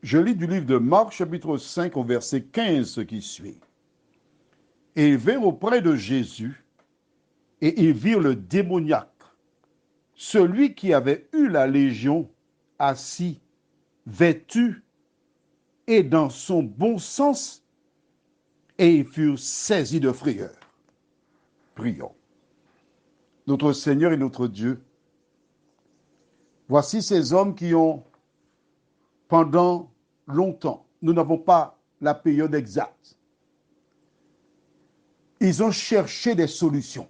Je lis du livre de Marc, chapitre 5, au verset 15, ce qui suit. Et ils vinrent auprès de Jésus, et ils virent le démoniaque, celui qui avait eu la légion, assis, vêtu et dans son bon sens, et ils furent saisis de frayeur. Prions. Notre Seigneur et notre Dieu, voici ces hommes qui ont, pendant longtemps, nous n'avons pas la période exacte, ils ont cherché des solutions.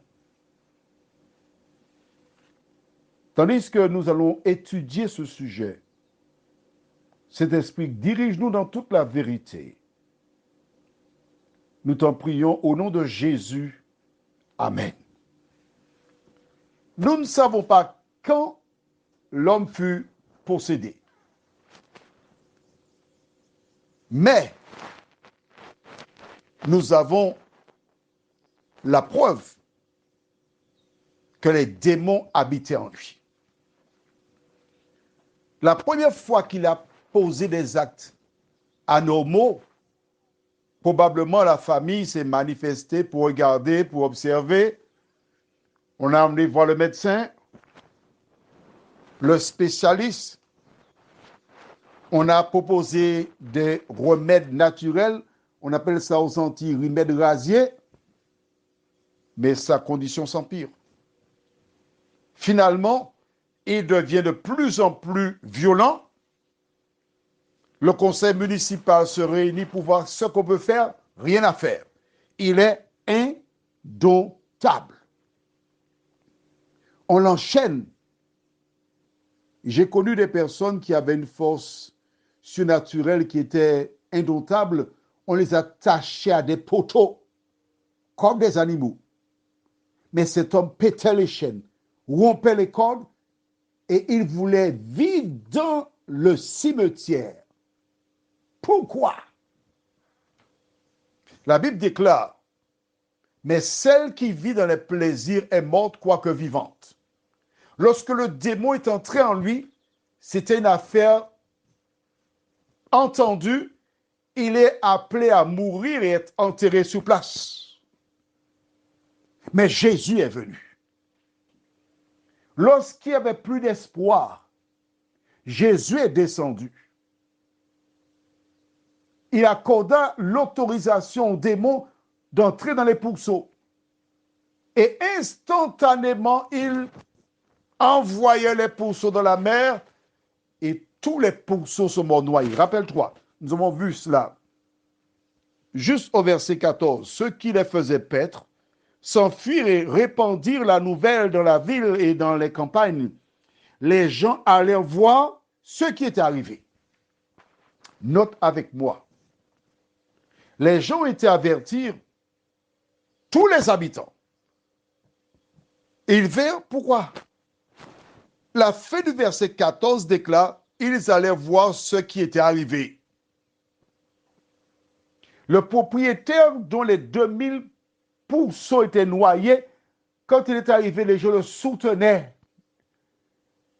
Tandis que nous allons étudier ce sujet, cet esprit dirige-nous dans toute la vérité. Nous t'en prions au nom de Jésus. Amen. Nous ne savons pas quand l'homme fut possédé. Mais nous avons la preuve que les démons habitaient en lui. La première fois qu'il a posé des actes anormaux, probablement la famille s'est manifestée pour regarder, pour observer. On a emmené voir le médecin, le spécialiste. On a proposé des remèdes naturels. On appelle ça aux Antilles remèdes rasiers. Mais sa condition s'empire. Finalement, il devient de plus en plus violent. Le conseil municipal se réunit pour voir ce qu'on peut faire. Rien à faire. Il est indomptable. On l'enchaîne. J'ai connu des personnes qui avaient une force surnaturelle qui était indomptable. On les attachait à des poteaux comme des animaux. Mais cet homme pétait les chaînes, rompait les cordes et il voulait vivre dans le cimetière. Pourquoi? La Bible déclare, mais celle qui vit dans les plaisirs est morte quoique vivante. Lorsque le démon est entré en lui, c'était une affaire entendue. Il est appelé à mourir et être enterré sur place. Mais Jésus est venu. Lorsqu'il n'y avait plus d'espoir, Jésus est descendu. Il accorda l'autorisation aux démons d'entrer dans les pourceaux. Et instantanément, il envoyait les pourceaux dans la mer et tous les pourceaux sont morts noyés. Rappelle-toi, nous avons vu cela. Juste au verset 14, ceux qui les faisaient paître s'enfuirent et répandirent la nouvelle dans la ville et dans les campagnes. Les gens allèrent voir ce qui était arrivé. Note avec moi. Les gens étaient avertis, tous les habitants. Ils virent pourquoi. La fin du verset 14 déclare, ils allèrent voir ce qui était arrivé. Le propriétaire dont les 2000 pourceaux étaient noyés, quand il est arrivé, les gens le soutenaient.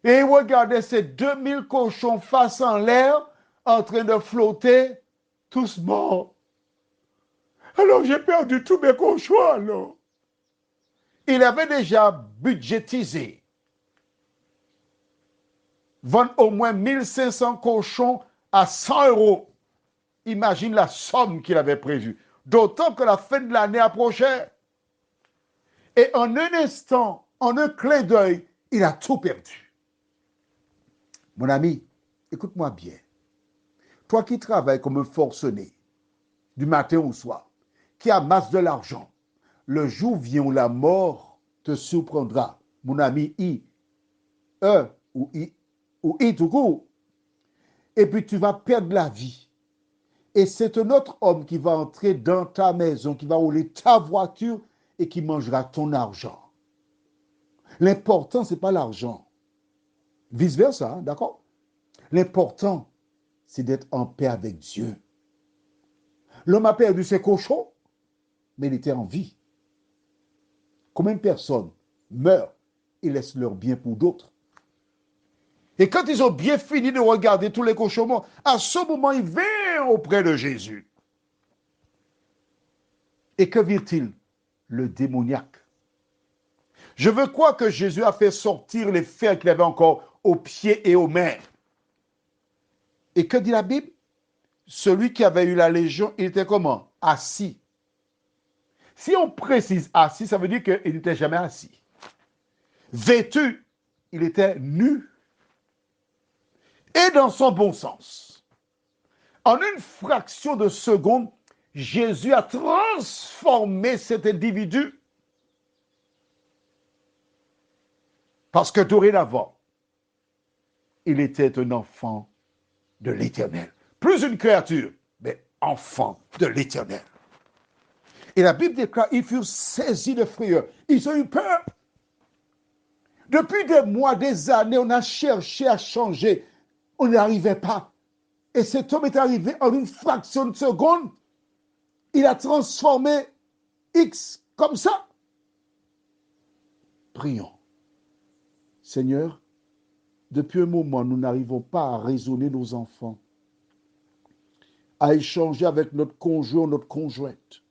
Et il regardait ces 2000 cochons face en l'air, en train de flotter, tous morts. Alors j'ai perdu tous mes cochons, alors. Il avait déjà budgétisé. Vendre au moins 1500 cochons à 100 euros. Imagine la somme qu'il avait prévue. D'autant que la fin de l'année approchait. Et en un instant, en un clin d'œil, il a tout perdu. Mon ami, écoute-moi bien. Toi qui travailles comme un forcené, du matin au soir, qui amasse de l'argent, le jour vient où la mort te surprendra. Mon ami, ou tout court. Et puis tu vas perdre la vie. Et c'est un autre homme qui va entrer dans ta maison, qui va rouler ta voiture et qui mangera ton argent. L'important, ce n'est pas l'argent. Vice-versa, hein, d'accord? L'important, c'est d'être en paix avec Dieu. L'homme a perdu ses cochons, mais il était en vie. Combien de personnes meurent et laissent leur bien pour d'autres? Et quand ils ont bien fini de regarder tous les cauchemars, à ce moment, ils vinrent auprès de Jésus. Et que virent-ils? Le démoniaque. Je veux croire que Jésus a fait sortir les fers qu'il avait encore aux pieds et aux mains. Et que dit la Bible? Celui qui avait eu la légion, il était comment? Assis. Si on précise assis, ça veut dire qu'il n'était jamais assis. Vêtu, il était nu. Et dans son bon sens. En une fraction de seconde, Jésus a transformé cet individu. Parce que dorénavant, il était un enfant de l'Éternel. Plus une créature, mais enfant de l'Éternel. Et la Bible déclare, ils furent saisis de frayeur. Ils ont eu peur. Depuis des mois, des années, on a cherché à changer. On n'y arrivait pas. Et cet homme est arrivé en une fraction de seconde. Il a transformé X comme ça. Prions. Seigneur, depuis un moment, nous n'arrivons pas à raisonner nos enfants, à échanger avec notre conjoint, notre conjointe,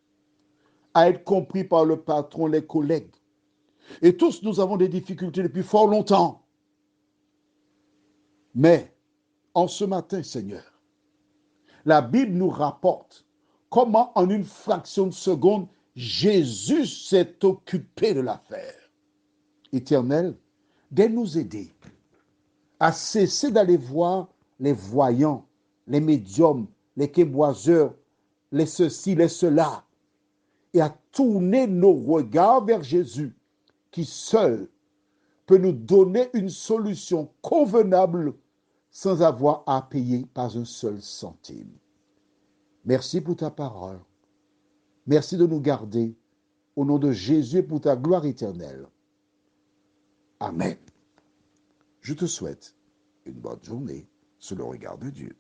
à être compris par le patron, les collègues. Et tous, nous avons des difficultés depuis fort longtemps. Mais, en ce matin, Seigneur, la Bible nous rapporte comment, en une fraction de seconde, Jésus s'est occupé de l'affaire. Éternel, de nous aider à cesser d'aller voir les voyants, les médiums, les québoiseurs, les ceci, les cela, et à tourner nos regards vers Jésus, qui seul peut nous donner une solution convenable sans avoir à payer pas un seul centime. Merci pour ta parole. Merci de nous garder au nom de Jésus et pour ta gloire éternelle. Amen. Je te souhaite une bonne journée sous le regard de Dieu.